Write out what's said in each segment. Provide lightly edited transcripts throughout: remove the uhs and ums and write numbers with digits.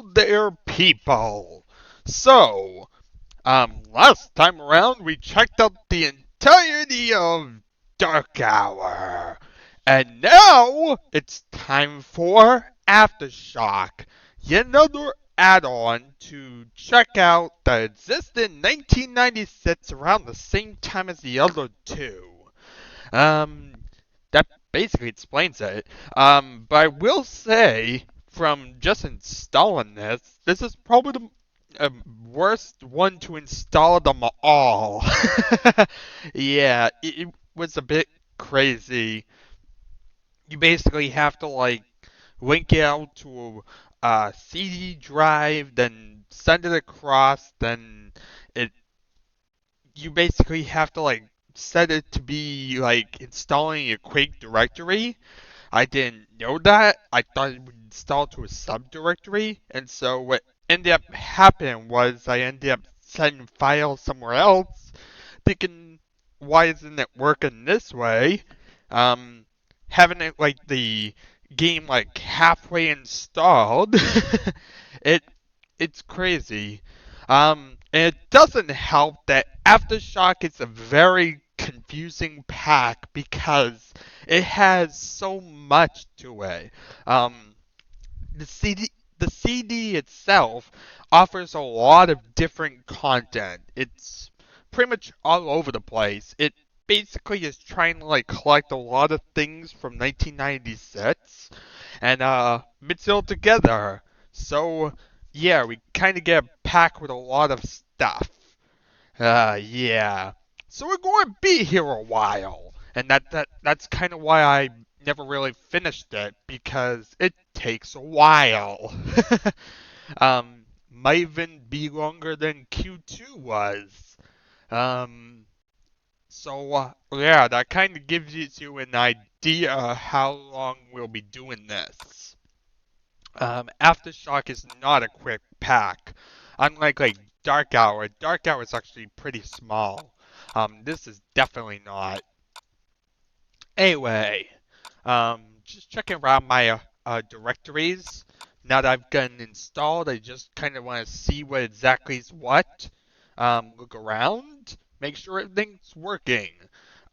Hello there, people. So, last time around we checked out the entirety of Dark Hour. And now it's time for Aftershock, yet another add-on to check out that existed in 1996 around the same time as the other two. Um, that basically explains it. But I will say, from just installing this is probably the worst one to install them all. Yeah, it was a bit crazy. You basically have to like link it out to a CD drive, then send it across, then it you basically have to like set it to be like installing a Quake directory. I didn't know that. I thought it would install to a subdirectory, and so what ended up happening was I ended up sending files somewhere else, thinking, why isn't it working this way? Um, Having it like the game like halfway installed, it it's crazy. And it doesn't help that Aftershock is a very confusing pack because it has so much to it. Um, the CD itself offers a lot of different content. It's pretty much all over the place. It basically is trying to like collect a lot of things from 1996 and mix it all together. So yeah, we kind of get a pack with a lot of stuff. Yeah. So we're going to be here a while, and that's kind of why I never really finished it because it takes a while. Might even be longer than Q2 was. Um, yeah, that kind of gives you an idea how long we'll be doing this. Aftershock is not a quick pack. Unlike like Dark Hour is actually pretty small. This is definitely not. Anyway, just checking around my directories. Now that I've gotten installed, I just kind of want to see what exactly is what. Look around, make sure everything's working.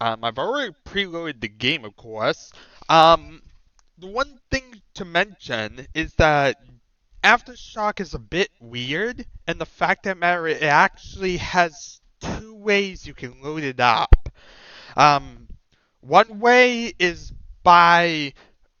I've already preloaded the game, of course. The one thing to mention is that Aftershock is a bit weird, and the fact that matter it actually has two ways you can load it up. Um, One way is by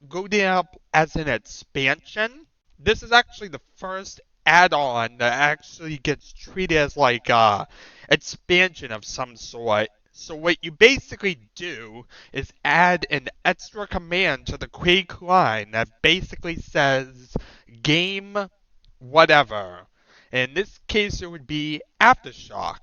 loading it up as an expansion. This is actually the first add-on that actually gets treated as like a expansion of some sort. So what you basically do is add an extra command to the Quake line that basically says game whatever. In this case, it would be Aftershock.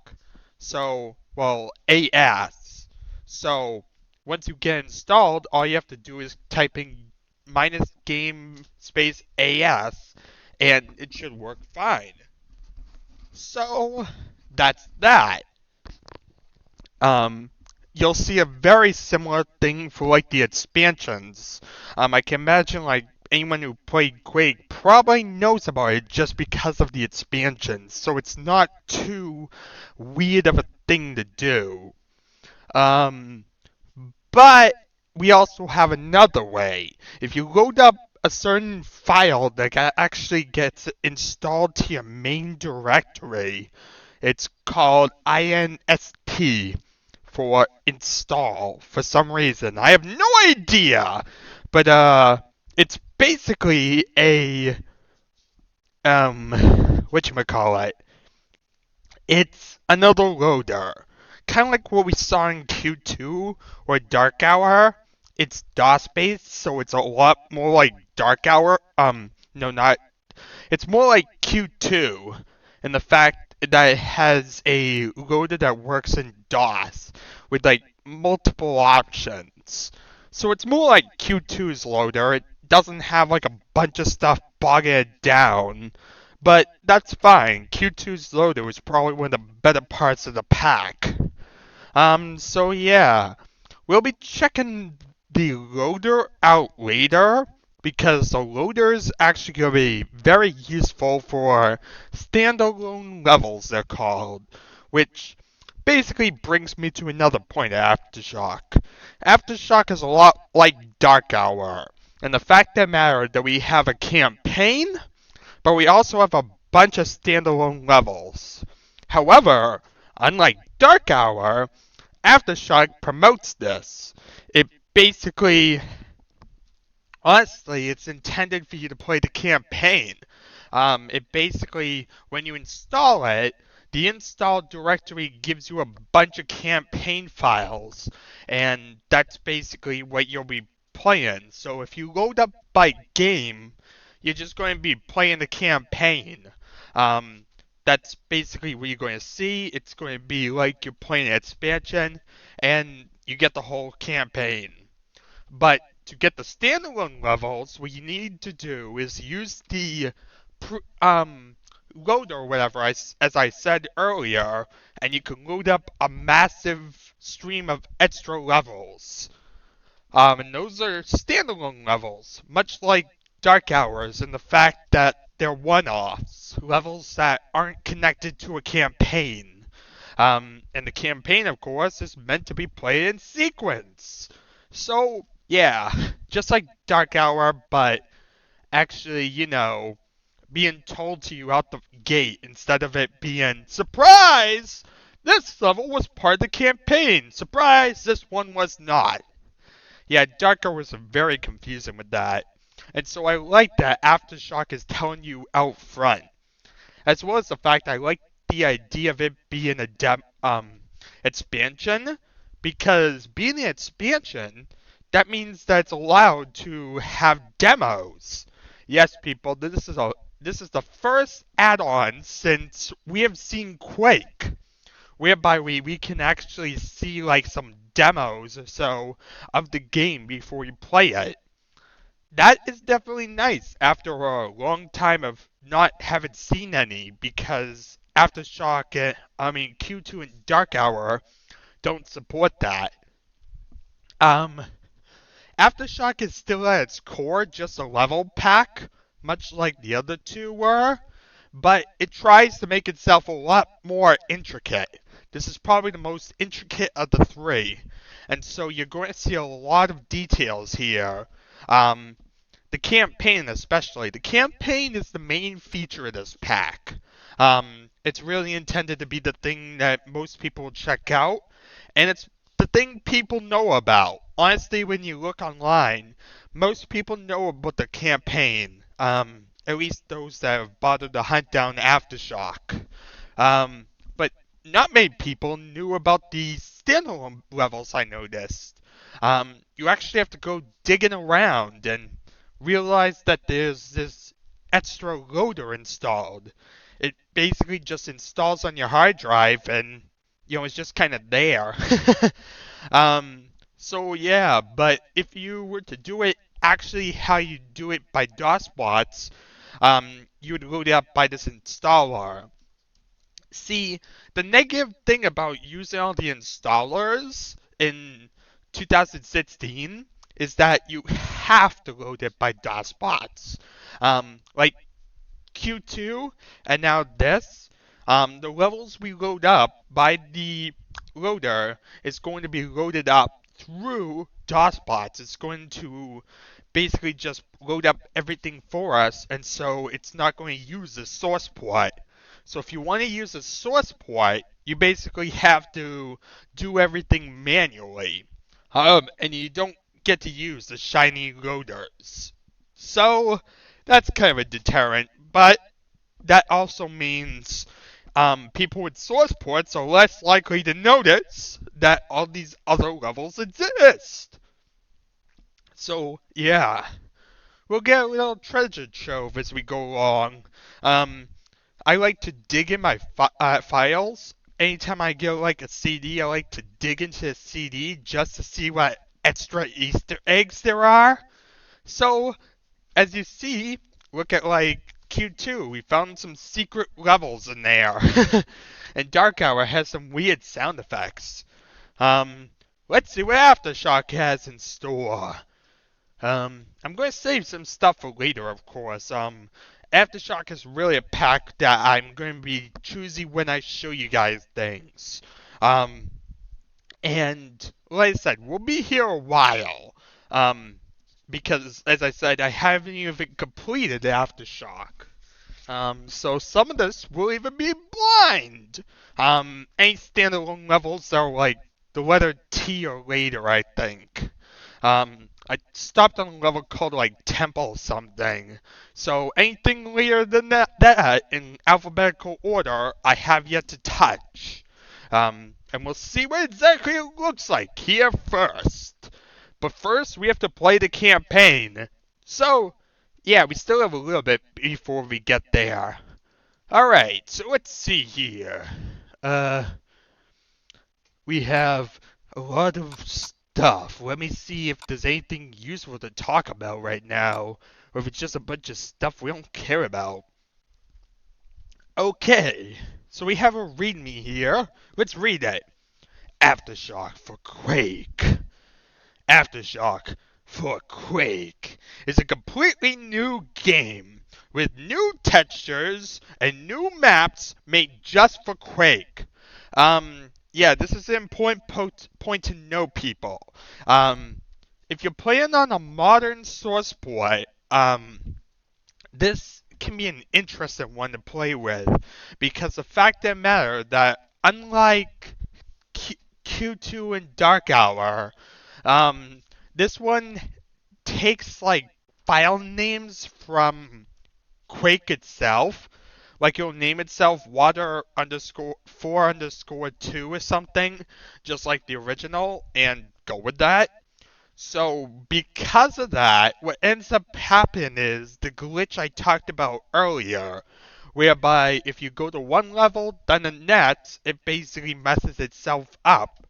So, well, AS. So, once you get installed, all you have to do is type in minus game space AS, and it should work fine. So, that's that. Um, you'll see a very similar thing for like the expansions. I can imagine like anyone who played Quake probably knows about it just because of the expansions, so it's not too weird of a thing to do. Um, but we also have another way. If you load up a certain file that actually gets installed to your main directory, it's called INST for install for some reason. I have no idea, but it's basically a whatchamacallit. It's another loader. Kind of like what we saw in Q2 or Dark Hour. It's DOS based, so it's a lot more like Dark Hour. No, not. It's more like Q2 in the fact that it has a loader that works in DOS with like multiple options. So it's more like Q2's loader. It doesn't have like a bunch of stuff bogging it down. But that's fine. Q2's loader was probably one of the better parts of the pack. So yeah. We'll be checking the loader out later, because the loader is actually going to be very useful for standalone levels, they're called, which basically brings me to another point of Aftershock. Aftershock is a lot like Dark Hour, and the fact that matter that we have a campaign, but we also have a bunch of standalone levels. However, unlike Dark Hour, Aftershock promotes this. It basically, honestly, it's intended for you to play the campaign. It basically, when you install it, the install directory gives you a bunch of campaign files, and that's basically what you'll be playing. So if you load up by game, you're just going to be playing the campaign. Um, that's basically what you're going to see. It's going to be like you're playing an expansion, and you get the whole campaign. But to get the standalone levels, what you need to do is use the loader or whatever, as I said earlier, and you can load up a massive stream of extra levels. And those are standalone levels, much like Dark Hours, in the fact that they're one-offs, levels that aren't connected to a campaign. And the campaign, of course, is meant to be played in sequence. So, yeah, just like Dark Hour, but actually, being told to you out the gate instead of it being, surprise! This level was part of the campaign. Surprise! This one was not. Yeah, Dark Hour was very confusing with that. And so I like that Aftershock is telling you out front. As well as the fact I like the idea of it being a expansion, because being an expansion, that means that it's allowed to have demos. Yes, people, this is the first add-on since we have seen Quake, whereby we can actually see like some demos or so of the game before you play it. That is definitely nice after a long time of not having seen any, because Aftershock, Q2 and Dark Hour don't support that. Um, Aftershock is still at its core just a level pack, much like the other two were, but it tries to make itself a lot more intricate. This is probably the most intricate of the three, and so you're going to see a lot of details here. The campaign especially. The campaign is the main feature of this pack. It's really intended to be the thing that most people check out, and it's the thing people know about. Honestly, when you look online, most people know about the campaign. At least those that have bothered to hunt down Aftershock. But not many people knew about the standalone levels, I noticed. You actually have to go digging around and realize that there's this extra loader installed. It basically just installs on your hard drive and, it's just kind of there. So yeah, but if you were to do it actually how you do it by DOSBots, you would load it up by this installer. See, the negative thing about using all the installers in 2016 is that you have to load it by DOSBots. Like Q2 and now this, the levels we load up by the loader is going to be loaded up through DOSBots. It's going to basically just load up everything for us, and so it's not going to use the source port. So if you want to use a source port, you basically have to do everything manually. And you don't get to use the shiny loaders. So that's kind of a deterrent, but that also means people with source ports are less likely to notice that all these other levels exist. So yeah, we'll get a little treasure trove as we go along. I like to dig in my files. Anytime I get like a CD, I like to dig into the CD just to see what extra Easter eggs there are. So, as you see, look at like Q2, we found some secret levels in there. And Dark Hour has some weird sound effects. Let's see what Aftershock has in store. I'm going to save some stuff for later, of course. Aftershock is really a pack that I'm going to be choosy when I show you guys things. Um, and like I said, we'll be here a while. Because, as I said, I haven't even completed Aftershock. So some of this will even be blind. Any standalone levels are like the letter T or later, I think. I stopped on a level called like Temp or something. So anything later than that in alphabetical order, I have yet to touch. And we'll see what exactly it looks like here first. But first, we have to play the campaign. So, yeah, we still have a little bit before we get there. Alright, so let's see here. We have a lot of stuff. Let me see if there's anything useful to talk about right now, or if it's just a bunch of stuff we don't care about. Okay, so we have a readme here. Let's read it. Aftershock for Quake. Aftershock for Quake is a completely new game with new textures and new maps made just for Quake. Yeah, this is an important point to know, people. If you're playing on a modern source port, this can be an interesting one to play with, because the fact of the matter that unlike Q2 and Dark Hour, this one takes like file names from Quake itself. Like it'll name itself water underscore 4 underscore 2 or something, just like the original, and go with that. So because of that, what ends up happening is the glitch I talked about earlier, whereby if you go to one level, then the next, it basically messes itself up.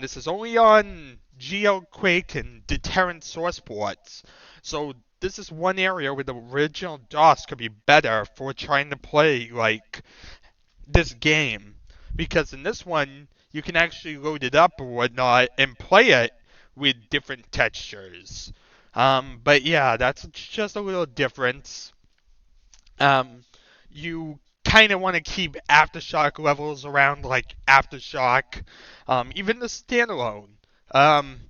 This is only on GeoQuake and Deterrent source ports, so this is one area where the original DOS could be better for trying to play, like, this game. Because in this one, you can actually load it up or whatnot and play it with different textures. But yeah, that's just a little difference. You kind of want to keep Aftershock levels around like Aftershock, even the standalone. Um,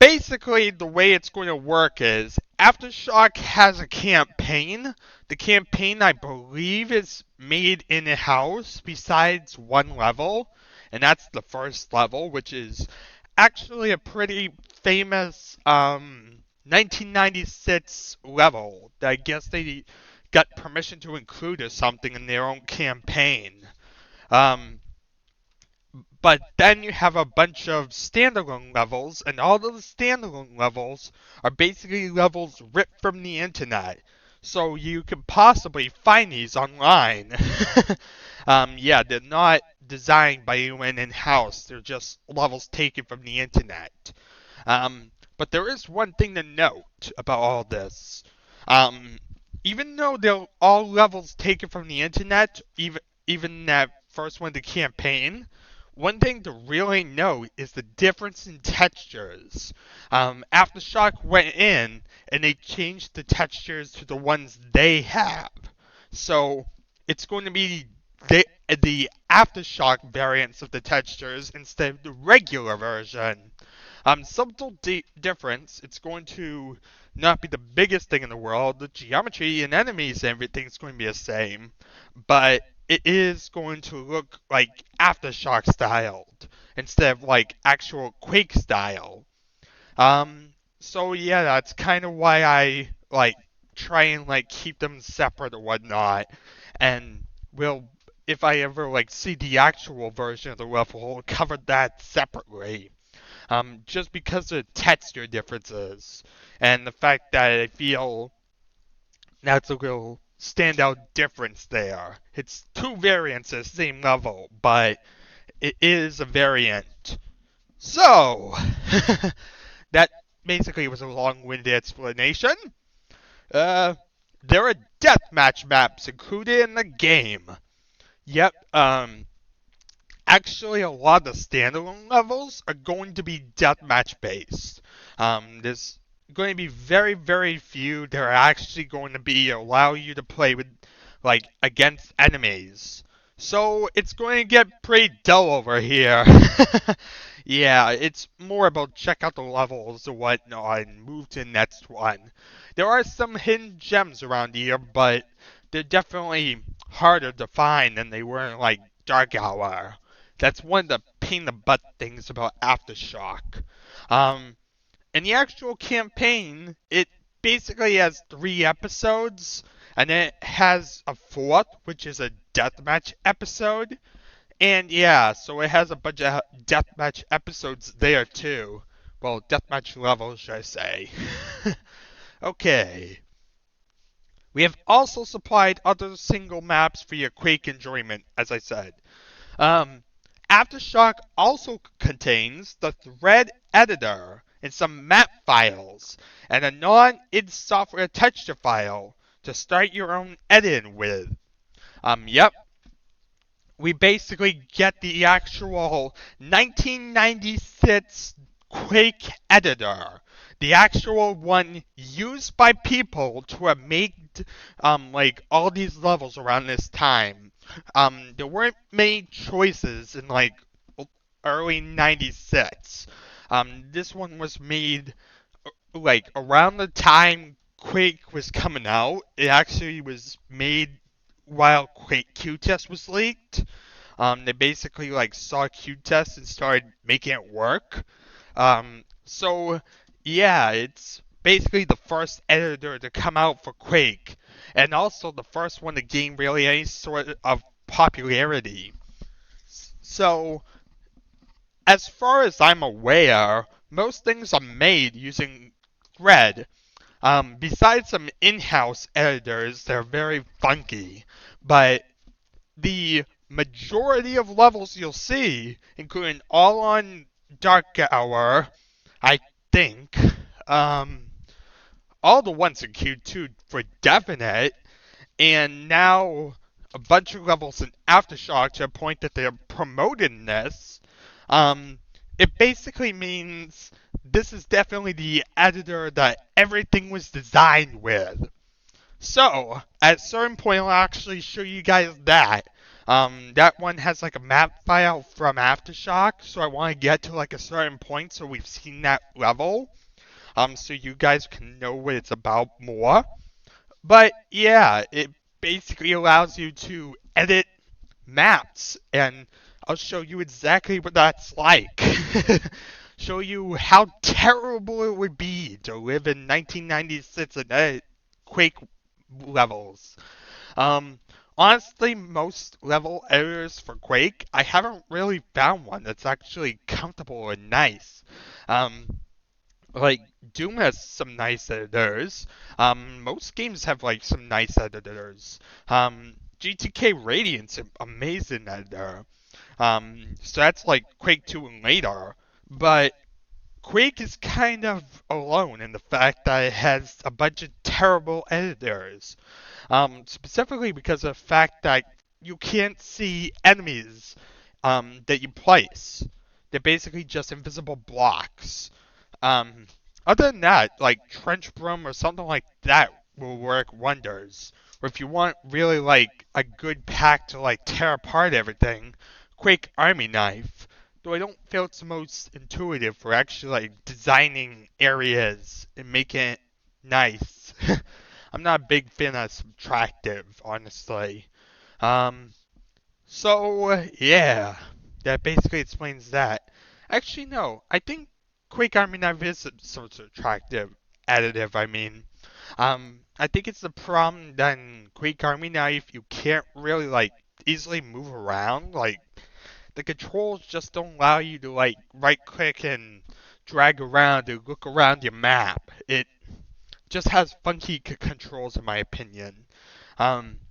Basically, the way it's going to work is Aftershock has a campaign. The campaign, I believe, is made in a house besides one level, and that's the first level, which is actually a pretty famous 1996 level that I guess they got permission to include or something in their own campaign. Um, but then you have a bunch of standalone levels, and all of the standalone levels are basically levels ripped from the internet. So you could possibly find these online. Yeah, they're not designed by anyone in-house. They're just levels taken from the internet. But there is one thing to note about all this. Um, Even though they're all levels taken from the internet, even that first one, the campaign, one thing to really note is the difference in textures. Aftershock went in and they changed the textures to the ones they have. So it's going to be the Aftershock variants of the textures instead of the regular version. Subtle difference. It's going to not be the biggest thing in the world. The geometry and enemies and everything's going to be the same, but it is going to look like Aftershock styled instead of like actual Quake style. So yeah, that's kind of why I like try and like keep them separate or whatnot. And will, if I ever like see the actual version of the level, I'll cover that separately. Just because of texture differences and the fact that I feel that's a little standout difference there. It's two variants at the same level, but it is a variant. So, that basically was a long-winded explanation. Uh, there are deathmatch maps included in the game. Yep, actually a lot of the standalone levels are going to be deathmatch based. There's going to be very, very few that are actually going to be allow you to play with, like, against enemies. So it's going to get pretty dull over here. Yeah, it's more about check out the levels and whatnot and move to the next one. There are some hidden gems around here, but they're definitely harder to find than they were in, like, Dark Hour. That's one of the pain in the butt things about Aftershock. Um, in the actual campaign, it basically has 3 episodes, and then it has a fourth, which is a deathmatch episode. And yeah, so it has a bunch of deathmatch episodes there too. Well, deathmatch levels, should I say. Okay. We have also supplied other single maps for your Quake enjoyment, as I said. Um, Aftershock also contains the thread editor and some map files and a non-id software texture file to start your own editing with. Yep, we basically get the actual 1996 Quake editor, the actual one used by people to have made like all these levels around this time. There weren't many choices in like early 96. This one was made like around the time Quake was coming out. It actually was made while Quake Q-Test was leaked. They basically like saw Q-Test and started making it work. So yeah, it's basically the first editor to come out for Quake, and also the first one to gain really any sort of popularity. So as far as I'm aware, most things are made using Thread. Besides some in-house editors, they're very funky, but the majority of levels you'll see, including all on Dark Hour, I think, all the ones in Q2 for definite, and now a bunch of levels in Aftershock to a point that they're promoting this, um, it basically means this is definitely the editor that everything was designed with. So, at a certain point, I'll actually show you guys that. That one has like a map file from Aftershock, so I want to get to like a certain point so we've seen that level, so you guys can know what it's about more. But yeah, it basically allows you to edit maps, and I'll show you exactly what that's like. Show you how terrible it would be to live in 1996 and edit Quake levels. Um, Honestly, most level editors for Quake, I haven't really found one that's actually comfortable and nice. Um, like Doom has some nice editors. Most games have like some nice editors. GTK Radiant's an amazing editor. So that's like Quake 2 and later. But Quake is kind of alone in the fact that it has a bunch of terrible editors. Specifically because of the fact that you can't see enemies that you place. They're basically just invisible blocks. Um, Other than that, like Trench Broom or something like that will work wonders. Or if you want really like a good pack to like tear apart everything, Quake Army Knife. Though I don't feel it's the most intuitive for actually like designing areas and making it nice. I'm not a big fan of subtractive, honestly. Um, so yeah, that basically explains that. Actually, no, I think Quake Army Knife is some subtractive additive. I mean, I think it's the problem that in Quake Army Knife you can't really like easily move around. Like the controls just don't allow you to like right click and drag around to look around your map. It just has funky controls in my opinion.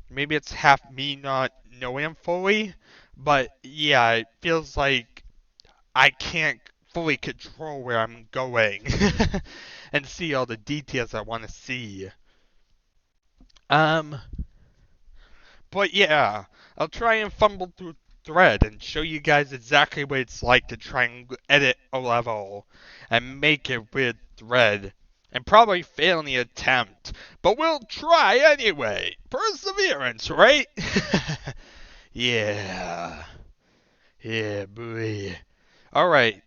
Maybe it's half me not knowing him fully, but yeah, it feels like I can't fully control where I'm going and see all the details I want to see. Um, but yeah, I'll try and fumble through Thread and show you guys exactly what it's like to try and edit a level and make it with Thread. and probably fail in the attempt. But we'll try anyway. Perseverance, right? Yeah. Yeah, boy. Alright.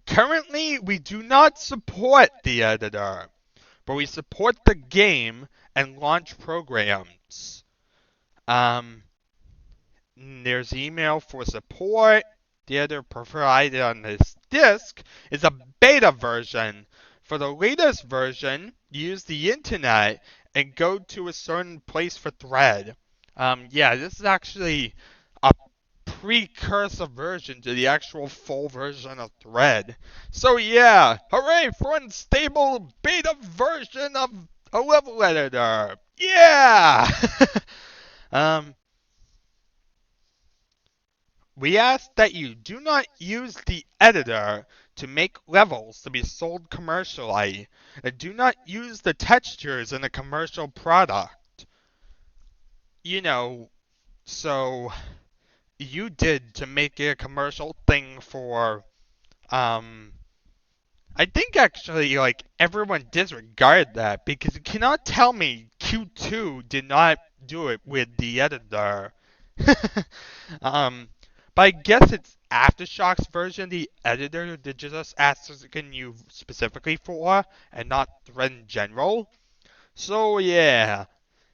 Currently, we do not support the editor, but we support the game and launch programs. Um, There's email for support. The editor provided on this disk is a beta version. For the latest version, use the internet and go to a certain place for thread. Yeah, this is actually a precursor version to the actual full version of thread. So yeah, hooray for unstable beta version of a level editor. Yeah! um, We ask that you do not use the editor to make levels to be sold commercially, and do not use the textures in a commercial product. You know, so you did to make it a commercial thing for, um, I think actually, like, everyone disregarded that because you cannot tell me Q2 did not do it with the editor. um, but I guess it's Aftershock's version of the editor that just asking you specifically for, and not Thread in general. So yeah,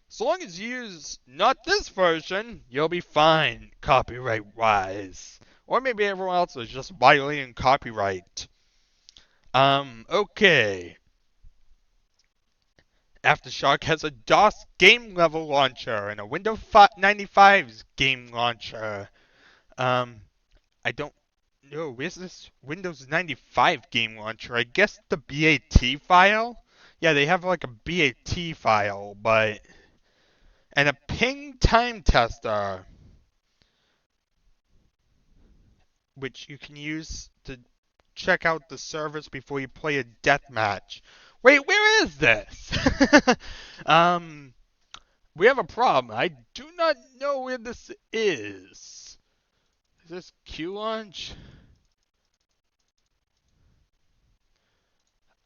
so long as you use not this version, you'll be fine, copyright-wise. Or maybe everyone else is just violating copyright. Okay. Aftershock has a DOS game level launcher and a Windows 95's game launcher. Um, I don't know. Where's this Windows 95 game launcher? I guess the BAT file? Yeah, they have like a BAT file, but. And a ping time tester, which you can use to check out the servers before you play a deathmatch. Wait, where is this? um, we have a problem. I do not know where this is. Is this Q launch?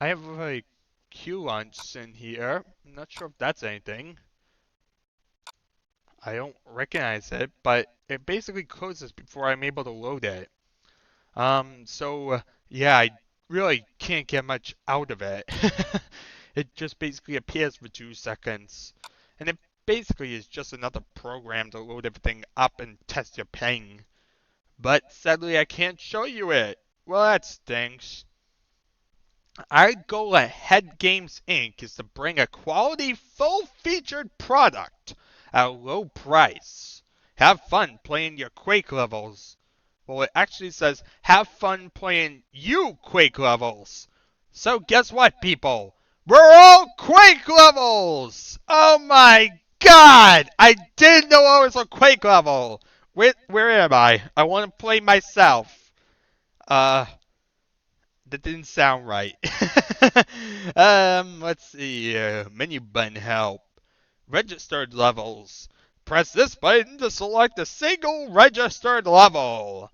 I have a Q launch in here. I'm not sure if that's anything. I don't recognize it, but it basically closes before I'm able to load it. Yeah, I really can't get much out of it. It just basically appears for 2 seconds. And it basically is just another program to load everything up and test your ping. But sadly, I can't show you it. Well, that stinks. Our goal at Head Games Inc. is to bring a quality, full-featured product at a low price. Have fun playing your Quake levels. Well, it actually says, have fun playing you Quake levels. So guess what, people? We're all Quake levels! Oh my god! I didn't know I was a Quake level! Where am I? I want to play myself. That didn't sound right. Let's see. Menu button help. Registered levels. Press this button to select a single registered level.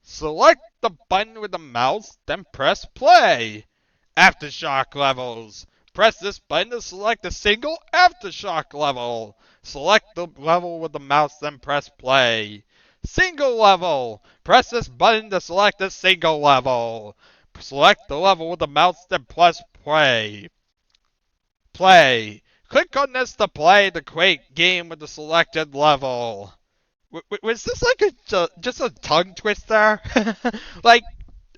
Select the button with the mouse, then press play. Aftershock levels. Press this button to select a single Aftershock level. Select the level with the mouse, then press play. Single level. Press this button to select a single level. Select the level with the mouse, then press play. Play. Click on this to play the Quake game with the selected level. Was this like just a tongue twister? Like,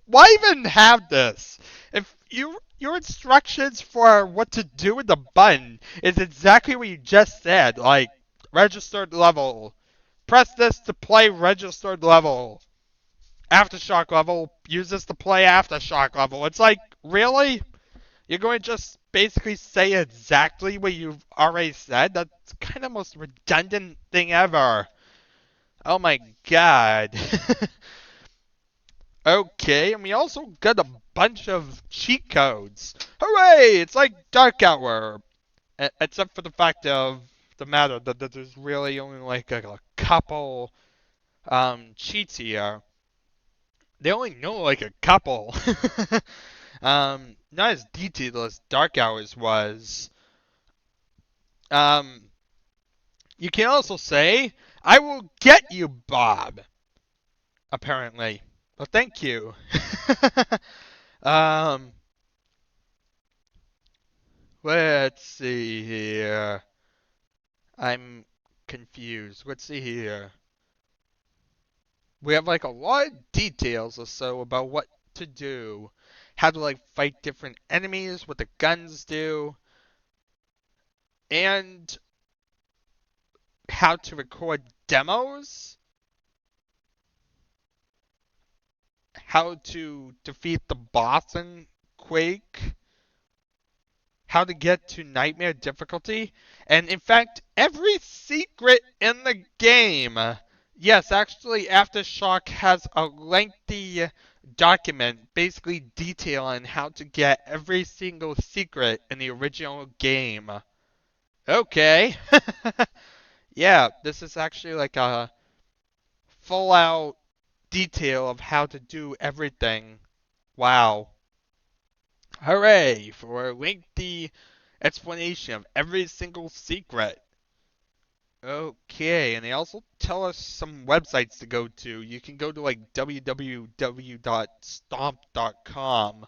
why even have this? If your instructions for what to do with the button is exactly what you just said, like registered level. Press this to play registered level. Aftershock level. Use this to play Aftershock level. It's like, really? You're going to just basically say exactly what you've already said? That's kind of the most redundant thing ever. Oh my god. Okay, and we also got a bunch of cheat codes. Hooray! It's like Dark Hour. Except for the fact of the matter that there's really only like a couple cheats here. They only know like a couple. Not as detailed as Dark Hours was. Um, you can also say, I will get you, Bob. Apparently. Well, thank you. um, let's see here. I'm confused. Let's see here. We have like a lot of details or so about what to do. How to like fight different enemies, what the guns do, and how to record demos, how to defeat the boss in Quake, how to get to nightmare difficulty, and in fact, every secret in the game. Yes, actually, Aftershock has a lengthy document basically detailing how to get every single secret in the original game. Okay. Yeah, this is actually like a full out detail of how to do everything. Wow. Hooray for a lengthy explanation of every single secret. Okay, and they also tell us some websites to go to. You can go to like www.stomp.com.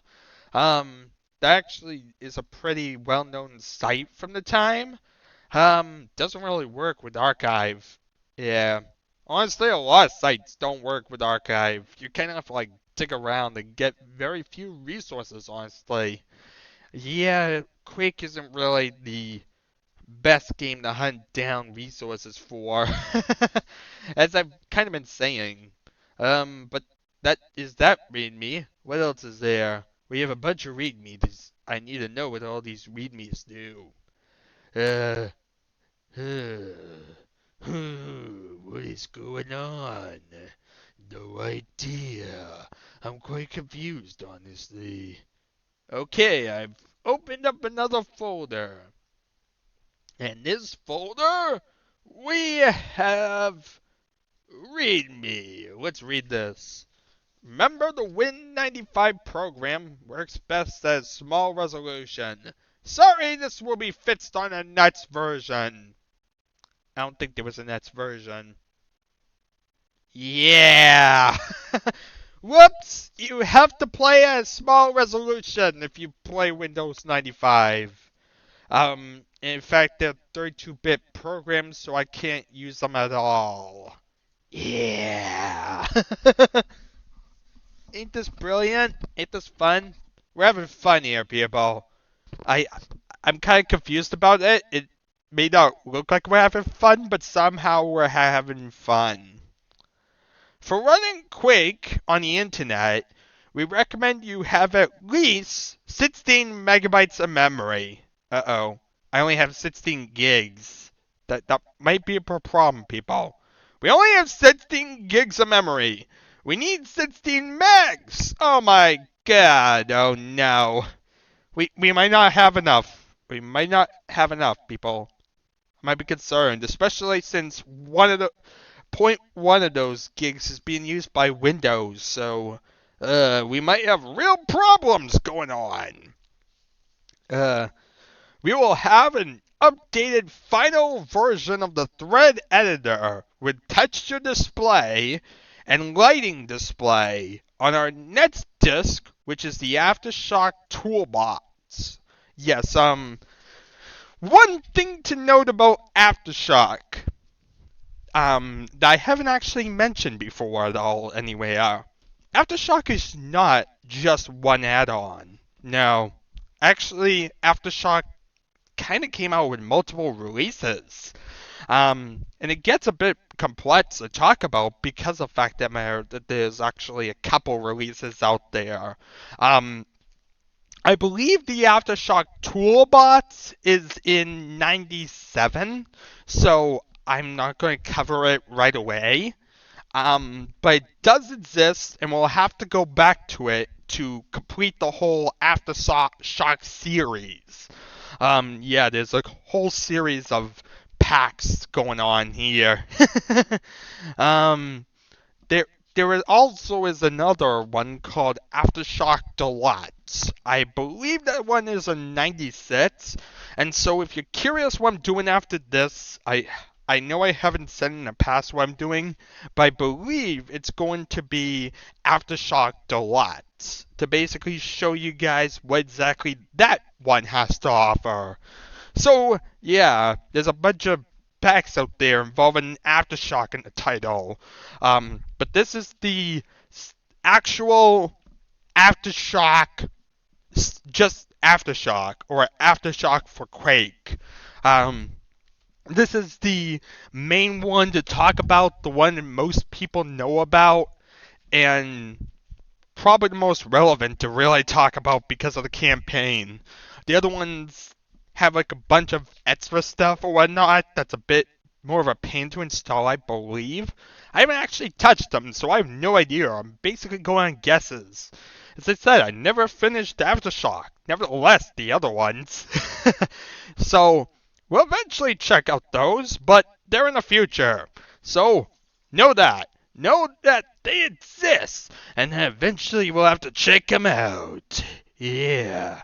That actually is a pretty well-known site from the time. Doesn't really work with Archive. Yeah. Honestly, a lot of sites don't work with Archive. You kind of have to like dig around and get very few resources, honestly. Yeah, Quake isn't really the best game to hunt down resources for, as I've kind of been saying. But that is that readme. What else is there? We have a bunch of readmes. I need to know what all these readmes do. Uh, what is going on? No idea. I'm quite confused, honestly. Okay, I've opened up another folder. In this folder, we have README. Let's read this. Remember the Win95 program works best at small resolution. Sorry, this will be fixed on a next version. I don't think there was a next version. Yeah! Whoops! You have to play at a small resolution if you play Windows 95. In fact, they're 32-bit programs, so I can't use them at all. Yeah. Ain't this brilliant? Ain't this fun? We're having fun here, people. I, I'm kind of confused about it. It may not look like we're having fun, but somehow we're having fun. For running Quake on the internet, we recommend you have at least 16 megabytes of memory. Uh-oh. I only have 16 gigs. That might be a problem, people. We only have 16 gigs of memory. We need 16 megs. Oh my god. Oh no. We might not have enough. We might not have enough, people. I might be concerned, especially since point one of those gigs is being used by Windows, so we might have real problems going on. We will have an updated final version of the thread editor with texture display and lighting display on our next disk, which is the Aftershock toolbox. Yes, one thing to note about Aftershock, that I haven't actually mentioned before at all anyway, Aftershock is not just one add-on. No. Actually, Aftershock kind of came out with multiple releases. And it gets a bit complex to talk about because of the fact that there's actually a couple releases out there. I believe the Aftershock Toolbox is in 97, so I'm not going to cover it right away. But it does exist, and we'll have to go back to it to complete the whole Aftershock series. Yeah, there's a whole series of packs going on here. um, there also is another one called Aftershock Deluxe. notes. I believe that one is a 96. And so if you're curious what I'm doing after this, I know I haven't said in the past what I'm doing, but I believe it's going to be Aftershock Deluxe to basically show you guys what exactly that one has to offer. So, yeah, there's a bunch of packs out there involving Aftershock in the title. But this is the actual Aftershock, just Aftershock, or Aftershock for Quake. This is the main one to talk about, the one that most people know about, and probably the most relevant to really talk about because of the campaign. The other ones have like a bunch of extra stuff or whatnot that's a bit more of a pain to install, I believe. I haven't actually touched them, so I have no idea. I'm basically going on guesses. As I said, I never finished Aftershock. Nevertheless, the other ones. So, we'll eventually check out those, but they're in the future. So, know that. Know that they exist, and then eventually we'll have to check them out. Yeah.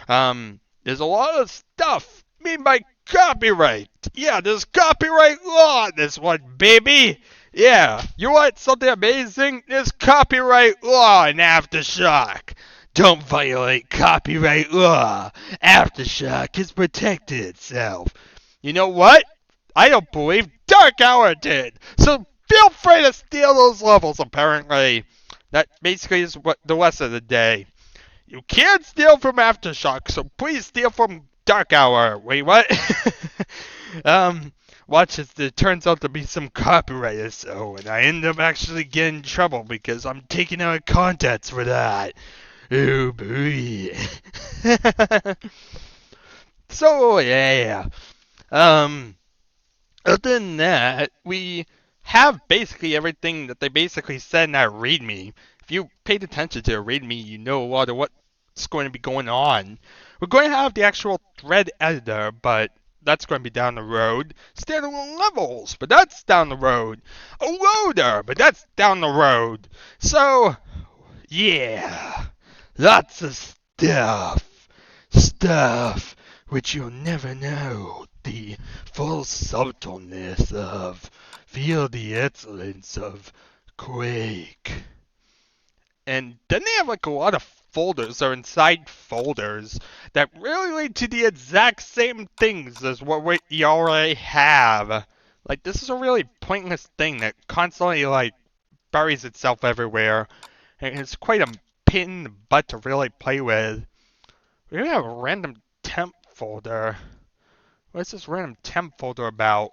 There's a lot of stuff made by copyright. Yeah, there's copyright law on this one, baby. Yeah, you want something amazing? There's copyright law in Aftershock. Don't violate copyright law. Aftershock has protected itself. You know what? I don't believe Dark Hour did. So feel free to steal those levels, apparently. That basically is what the lesson of the day. You can't steal from Aftershock, so please steal from Dark Hour. Wait, what? Watch as there turns out to be some copyright or so, and I end up actually getting in trouble because I'm taken out of context for that. Oh boy. So yeah. Other than that, we have basically everything that they basically said in that Readme. If you paid attention to a Readme, you know a lot of what's going to be going on. We're going to have the actual thread editor, but that's going to be down the road. Standalone levels, but that's down the road. A loader, but that's down the road. So, yeah, lots of stuff. Stuff which you'll never know the full subtleness of. Feel the excellence of Quake. And then they have like a lot of folders or inside folders that really lead to the exact same things as what you already have. Like, this is a really pointless thing that constantly like buries itself everywhere, and it's quite a pain in the butt to really play with. We even have a random temp folder. What's this random temp folder about?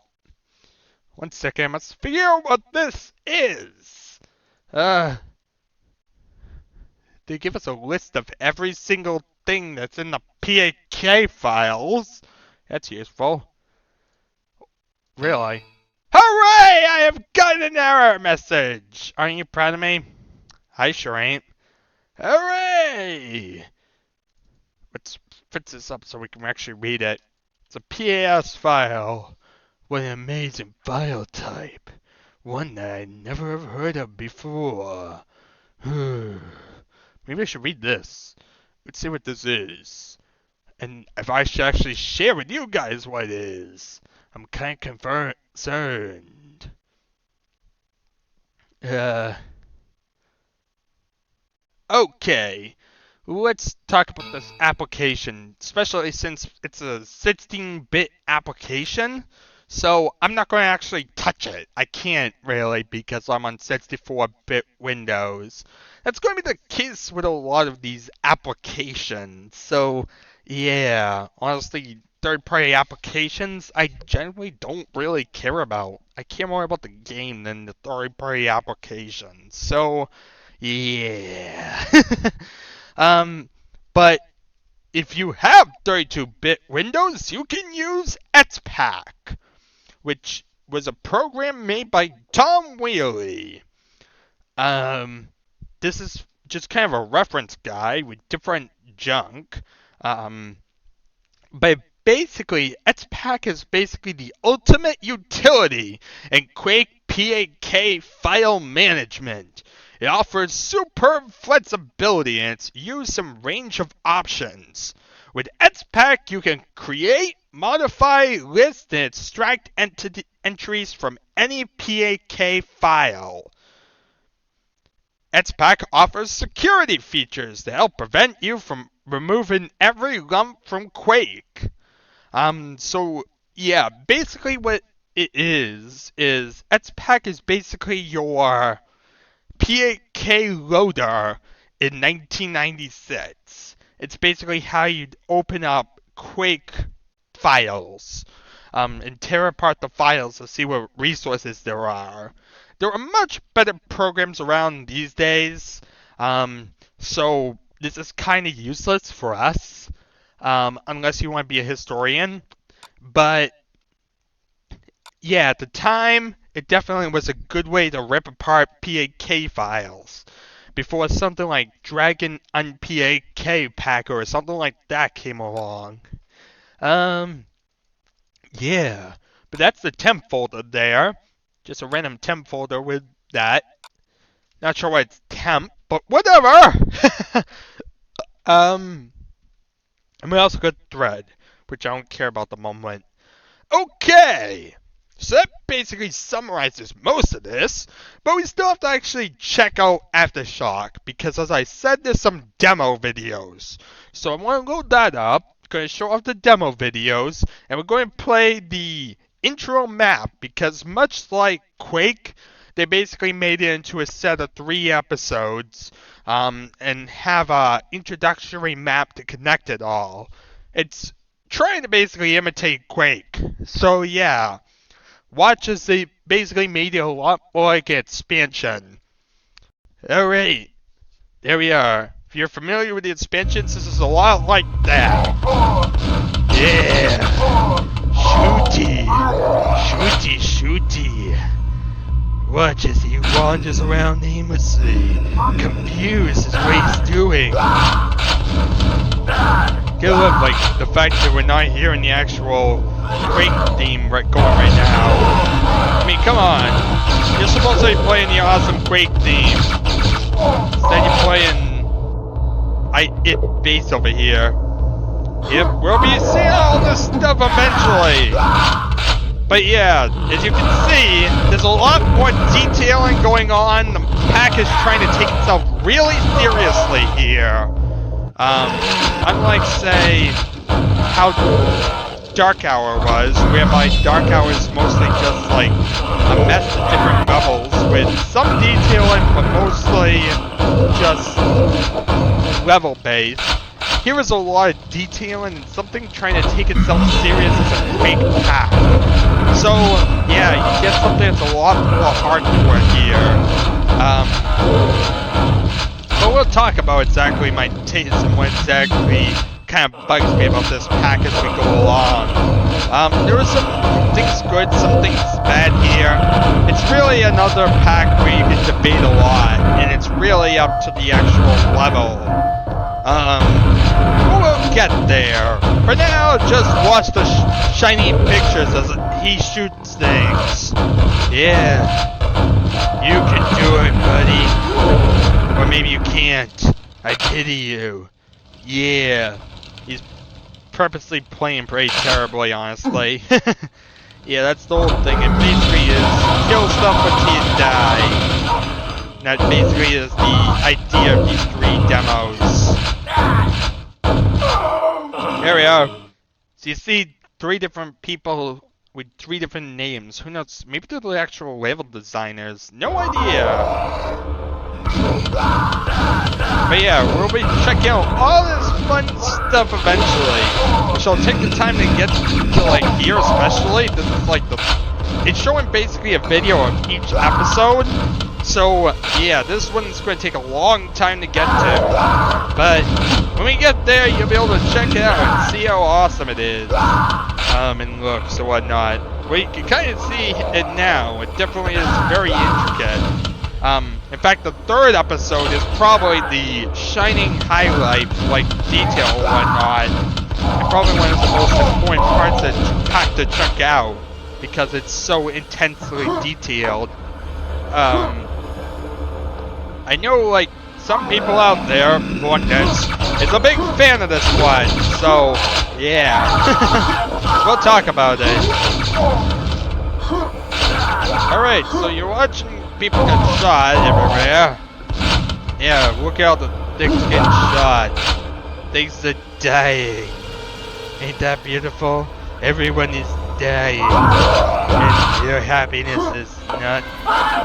One second, I must figure out what this is. They give us a list of every single thing that's in the PAK files. That's useful. Really? Hooray! I have gotten an error message! Aren't you proud of me? I sure ain't. Hooray! Let's fix this up so we can actually read it. It's a PAS file. What an amazing file type. One that I never have heard of before. Maybe I should read this. Let's see what this is. And if I should actually share with you guys what it is. I'm kind of concerned. Okay. Let's talk about this application, especially since it's a 16-bit application. So I'm not going to actually touch it. I can't really because I'm on 64-bit Windows. That's going to be the case with a lot of these applications. So yeah, honestly, third-party applications I generally don't really care about. I care more about the game than the third-party applications. So yeah. But if you have 32-bit Windows, you can use XPAK, which was a program made by Tom Wheely. This is just kind of a reference guide with different junk. But basically, XPack is basically the ultimate utility in Quake PAK file management. It offers superb flexibility in its use and range of options. With XPAK, you can create, modify, list, and extract entries from any XPAK file. XPAK offers security features to help prevent you from removing every lump from Quake. So yeah, basically what it is XPAK is basically your XPAK loader in 1996. It's basically how you'd open up Quake files and tear apart the files to see what resources there are. There are much better programs around these days, so this is kind of useless for us, unless you want to be a historian. But yeah, at the time, it definitely was a good way to rip apart XPAK files before something like Dragon XPAK Packer or something like that came along. Yeah, but that's the temp folder there. Just a random temp folder with that. Not sure why it's temp, but whatever! And we also got thread, which I don't care about the moment. Okay! So that basically summarizes most of this, but we still have to actually check out Aftershock, because as I said, there's some demo videos. So I'm going to load that up, going to show off the demo videos, and we're going to play the intro map, because much like Quake, they basically made it into a set of 3 episodes, and have a introductory map to connect it all. It's trying to basically imitate Quake. So yeah, watch as they basically made it a lot more like an expansion. Alright, there we are. If you're familiar with the expansions, this is a lot like that. Yeah! Shooty! Shooty, shooty! Watch as he wanders around aimlessly, confused as what he's doing. Get a look, like, the fact that we're not hearing the actual Quake theme going right now. I mean, come on. You're supposed to be playing the awesome Quake theme. Instead you're playing It bass over here. Yep, we'll be seeing all this stuff eventually. But yeah, as you can see, there's a lot more detailing going on. The pack is trying to take itself really seriously here. Unlike, say, how Dark Hour was, whereby Dark Hour is mostly just like a mess of different levels with some detailing, but mostly just level-based. Here is a lot of detailing and something trying to take itself serious as a Quake pack. So, yeah, you get something that's a lot more hardcore here. But we'll talk about exactly my taste and what exactly kind of bugs me about this pack as we go along. There are some things good, some things bad here. It's really another pack where you can debate a lot, and it's really up to the actual level. We'll get there. For now, just watch the shiny pictures as he shoots things. Yeah. You can do it, buddy. Or maybe you can't. I pity you. Yeah. He's purposely playing pretty terribly, honestly. Yeah, that's the whole thing. It basically is kill stuff until you die. And that basically is the idea of these 3 demos. There we are. So you see 3 different people with 3 different names. Who knows? Maybe they're the actual level designers. No idea. But yeah, we'll be checking out all this fun stuff eventually. Which I'll take the time to get to like here especially. This is like it's showing basically a video of each episode. So yeah, this one's going to take a long time to get to. But when we get there, you'll be able to check it out and see how awesome it is. And looks and whatnot. Well, you can kind of see it now. It definitely is very intricate. In fact, the 3rd episode is probably the shining highlight, like detail and whatnot. And probably one of the most important parts that you have to check out because it's so intensely detailed. I know, like, some people out there, Readmes, is a big fan of this one, so, yeah. We'll talk about it. Alright, so you're watching people get shot everywhere. Yeah, look out, the things get shot. Things are dying. Ain't that beautiful? Everyone is dying. And your happiness is not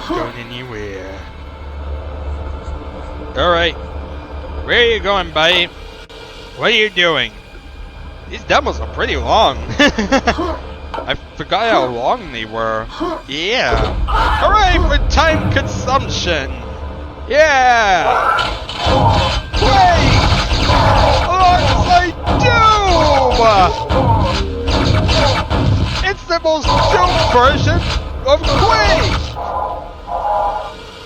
going anywhere. Alright. Where are you going, buddy? What are you doing? These demos are pretty long. I forgot how long they were. Yeah. Hooray for time consumption! Yeah! Quake! Alongside Doom! It's the most Doom version of Quake!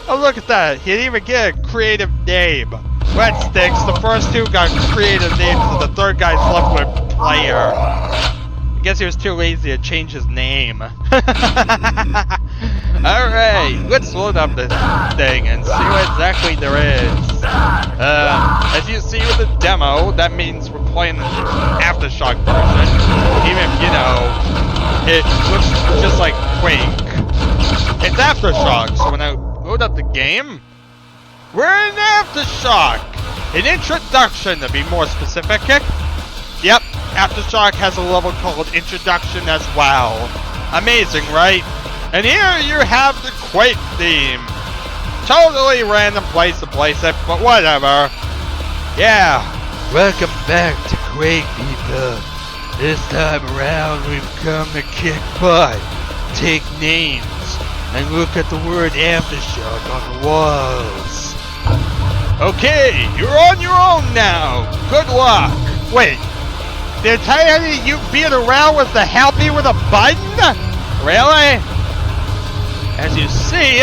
Oh, look at that. He didn't even get a creative name. That stinks. The first two got creative names, and the third guy's left with player. I guess he was too lazy to change his name. Alright, let's load up this thing and see what exactly there is. As you see with the demo, that means we're playing the Aftershock version. Even if, you know, it looks just like Quake. It's Aftershock, so when I load up the game, we're in Aftershock! An introduction, to be more specific. Yep, Aftershock has a level called Introduction as well. Amazing, right? And here you have the Quake theme. Totally random place to place it, but whatever. Yeah. Welcome back to Quake, people. This time around, we've come to kick butt, take names, and look at the word Aftershock on the walls. Okay, you're on your own now. Good luck. Wait, the entirety of you being around was the happy with a button? Really? As you see,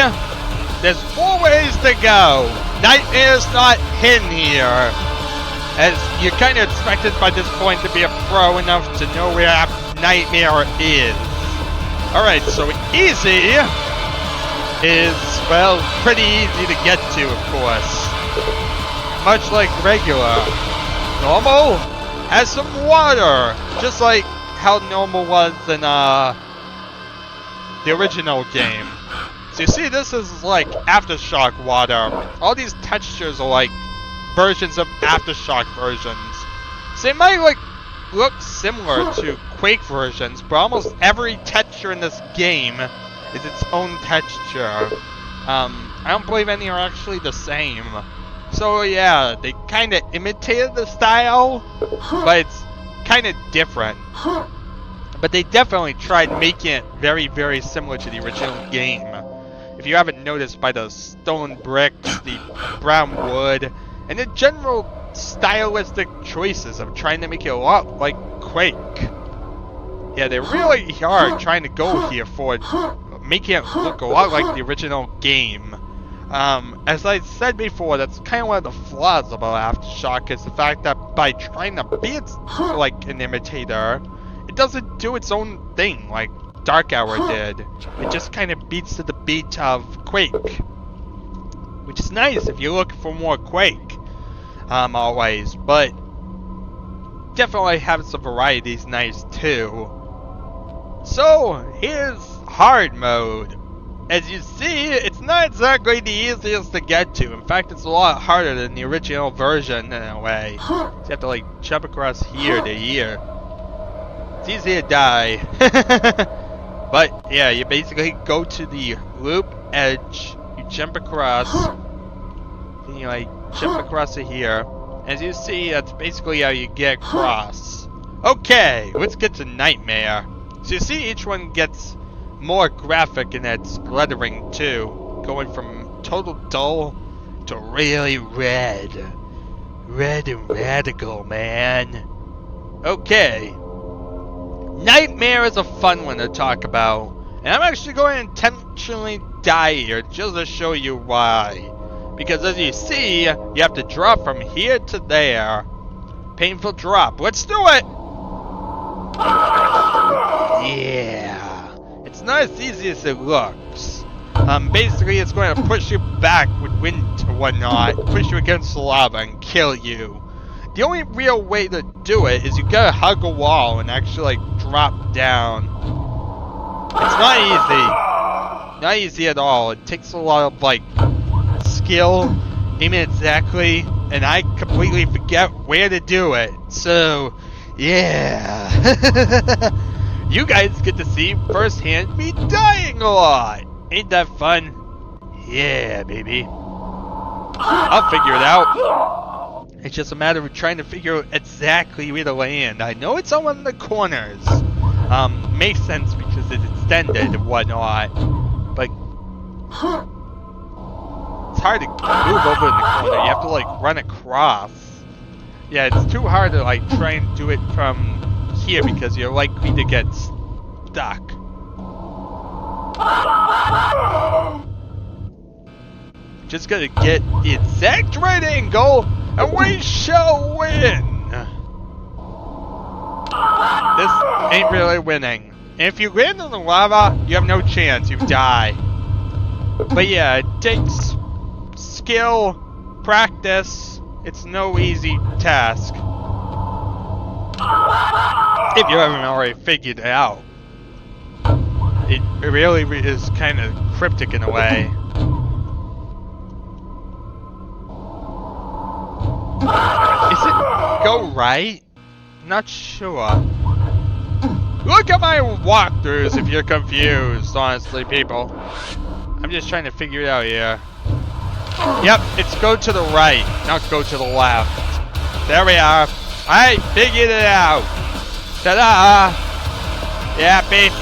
there's 4 ways to go. Nightmare's not hidden here, as you're kind of expected by this point to be a pro enough to know where Nightmare is. Alright, so easy is, well, pretty easy to get to, of course. Much like regular. Normal has some water, just like how normal was in the original game. So you see, this is like Aftershock water. All these textures are like versions of Aftershock versions. So they might like look similar to Quake versions, but almost every texture in this game is its own texture. I don't believe any are actually the same. So yeah, they kind of imitated the style, but it's kind of different. But they definitely tried making it very, very similar to the original game. If you haven't noticed by the stone bricks, the brown wood, and the general stylistic choices of trying to make it a lot like Quake. Yeah, they really are trying to go here for making it look a lot like the original game. As I said before, that's kind of one of the flaws about Aftershock, is the fact that by trying to be like an imitator, it doesn't do its own thing like Dark Hour did. It just kind of beats to the beat of Quake, which is nice if you're looking for more Quake, always. But definitely having some variety is nice too. So here's hard mode. As you see, it's not exactly the easiest to get to. In fact, it's a lot harder than the original version in a way. So you have to like jump across here to here. It's easy to die. But yeah, you basically go to the loop edge, you jump across, and you like jump across to here. As you see, that's basically how you get across. Okay, let's get to Nightmare. So you see each one gets more graphic in its lettering too, going from total dull to really red. Red and radical, man. Okay. Nightmare is a fun one to talk about, and I'm actually going to intentionally die here just to show you why. Because as you see, you have to drop from here to there. Painful drop. Let's do it! Yeah. It's not as easy as it looks. Basically, it's going to push you back with wind and whatnot, push you against the lava and kill you. The only real way to do it is you gotta hug a wall and actually, like, drop down. It's not easy. Not easy at all. It takes a lot of, like, skill, aiming exactly, and I completely forget where to do it. So, yeah. You guys get to see firsthand me dying a lot. Ain't that fun? Yeah, baby. I'll figure it out. It's just a matter of trying to figure out exactly where to land. I know it's on one of the corners. Makes sense because it's extended and whatnot. But it's hard to move over in the corner. You have to, like, run across. Yeah, it's too hard to, like, try and do it from here because you're likely to get stuck. Just gotta get the exact right angle, and we shall win! This ain't really winning. And if you land in the lava, you have no chance, you die. But yeah, it takes skill, practice. It's no easy task. If you haven't already figured it out. It really is kind of cryptic in a way. Is it go right? Not sure. Look at my walkthroughs if you're confused, honestly, people. I'm just trying to figure it out here. Yep, it's go to the right, not go to the left. There we are. I figured it out. Ta-da! Yeah, babe.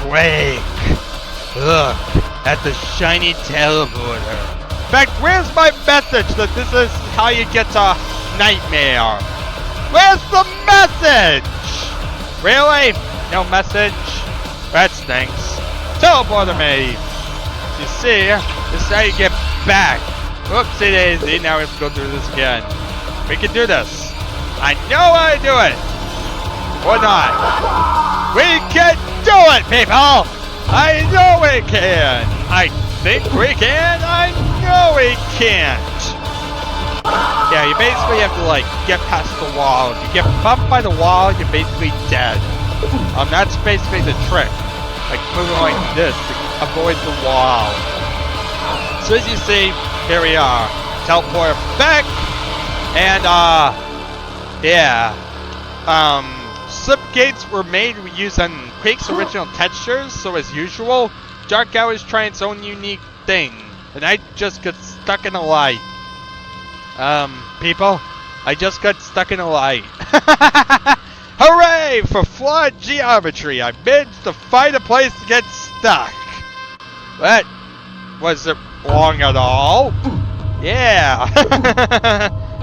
Quake. Look at the shiny teleporter. In fact, where's my message that this is how you get to Nightmare? Where's the message? Really? No message? That stinks. Teleporter me. You see, this is how you get back. Whoopsie daisy, now we have to go through this again. We can do this. I know how to do it. Or not. We can do it, people! I know we can! I think we can! I know we can't! Yeah, you basically have to, like, get past the wall. If you get bumped by the wall, you're basically dead. That's basically the trick. Like, moving like this to avoid the wall. So as you see, here we are. Teleport back! And, yeah. Slip gates were made using Quake's original textures, so as usual, Dark Hours try its own unique thing, and I just got stuck in a light. People, I just got stuck in a light. Hooray for flawed geometry! I managed to find a place to get stuck. That wasn't wrong at all. Yeah.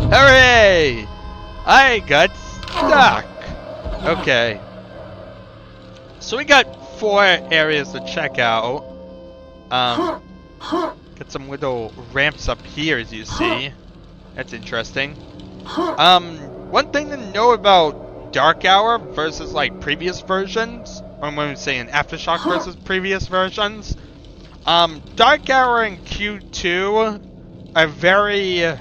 Hooray! I got stuck. Okay. So we got 4 areas to check out. Got some little ramps up here, as you see. That's interesting. One thing to know about Dark Hour versus, like, previous versions, or when we say an Aftershock versus previous versions, Dark Hour and Q2 are very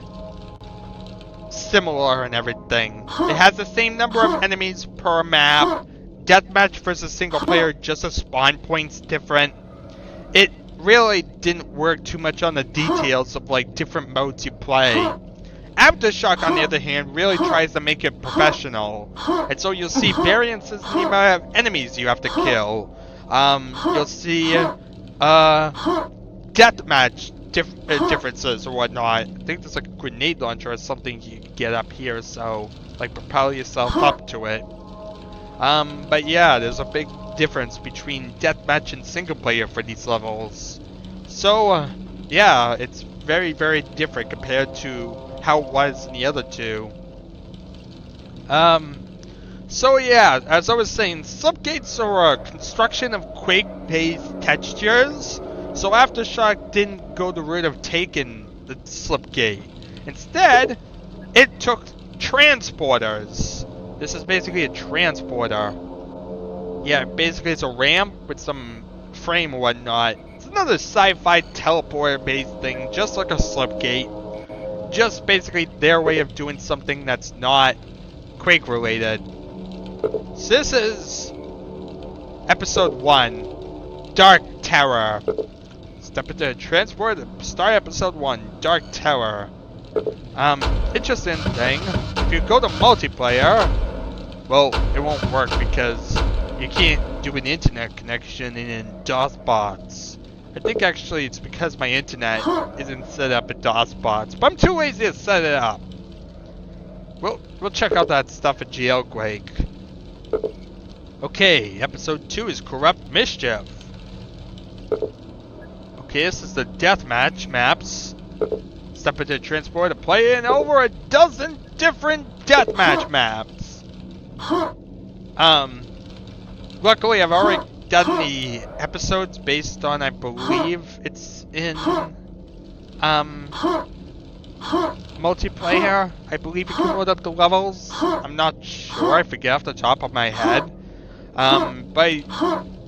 similar and everything. It has the same number of enemies per map. Deathmatch versus single player, just the spawn points different. It really didn't work too much on the details of, like, different modes you play. Aftershock, on the other hand, really tries to make it professional. And so you'll see variances in the amount of enemies you have to kill. You'll see deathmatch differences or whatnot. I think there's like a grenade launcher or something you can get up here, so like propel yourself up to it. But yeah, there's a big difference between deathmatch and single player for these levels. So yeah, it's very, very different compared to how it was in the other two. So yeah, as I was saying, subgates are a construction of Quake-based textures. So Aftershock didn't go the route of taking the slipgate. Instead, it took transporters. This is basically a transporter. Yeah, basically it's a ramp with some frame or whatnot. It's another sci-fi teleporter-based thing, just like a slipgate. Just basically their way of doing something that's not Quake related. So this is episode 1, Dark Terror. Step into the transport, start episode 1, Dark Terror. Interesting thing, if you go to multiplayer, well, it won't work because you can't do an internet connection in DOS bots. I think actually it's because my internet isn't set up in DOS bots, but I'm too lazy to set it up. We'll check out that stuff in Quake. Okay, episode 2 is Corrupt Mischief. Okay, this is the deathmatch maps. Step into the transport to play in over a dozen different deathmatch maps. Luckily I've already done the episodes based on, I believe it's in multiplayer. I believe you can load up the levels. I'm not sure, I forget off the top of my head. But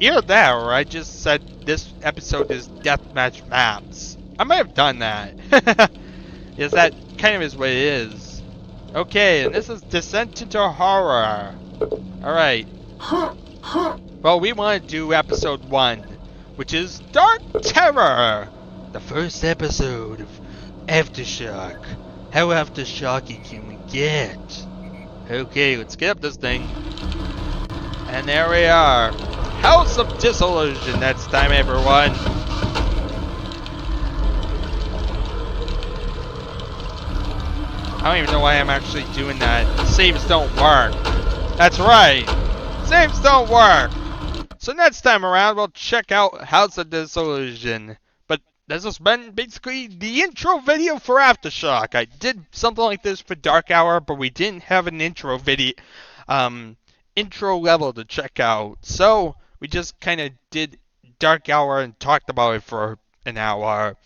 either that or I just said this episode is deathmatch maps. I might have done that. Yes, that kind of is what it is. Okay, and this is Descent into Horror. Alright. Well, we want to do episode 1, which is Dark Terror. The first episode of Aftershock. How Aftershocky can we get? Okay, let's get up this thing. And there we are. House of Disillusion next time, everyone. I don't even know why I'm actually doing that. Saves don't work. That's right. Saves don't work. So next time around, we'll check out House of Disillusion. But this has been basically the intro video for Aftershock. I did something like this for Dark Hour, but we didn't have an intro video, intro level to check out. So we just kind of did Dark Hour and talked about it for an hour.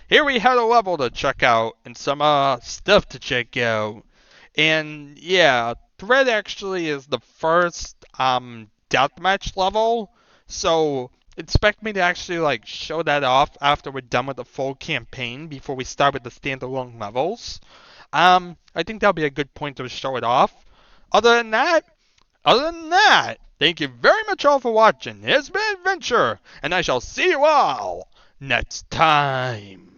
Here we had a level to check out and some stuff to check out. And yeah, Thread actually is the first deathmatch level. So expect me to actually like show that off after we're done with the full campaign before we start with the standalone levels. I think that'll be a good point to show it off. Other than that, thank you very much all for watching. It's been an adventure, and I shall see you all next time.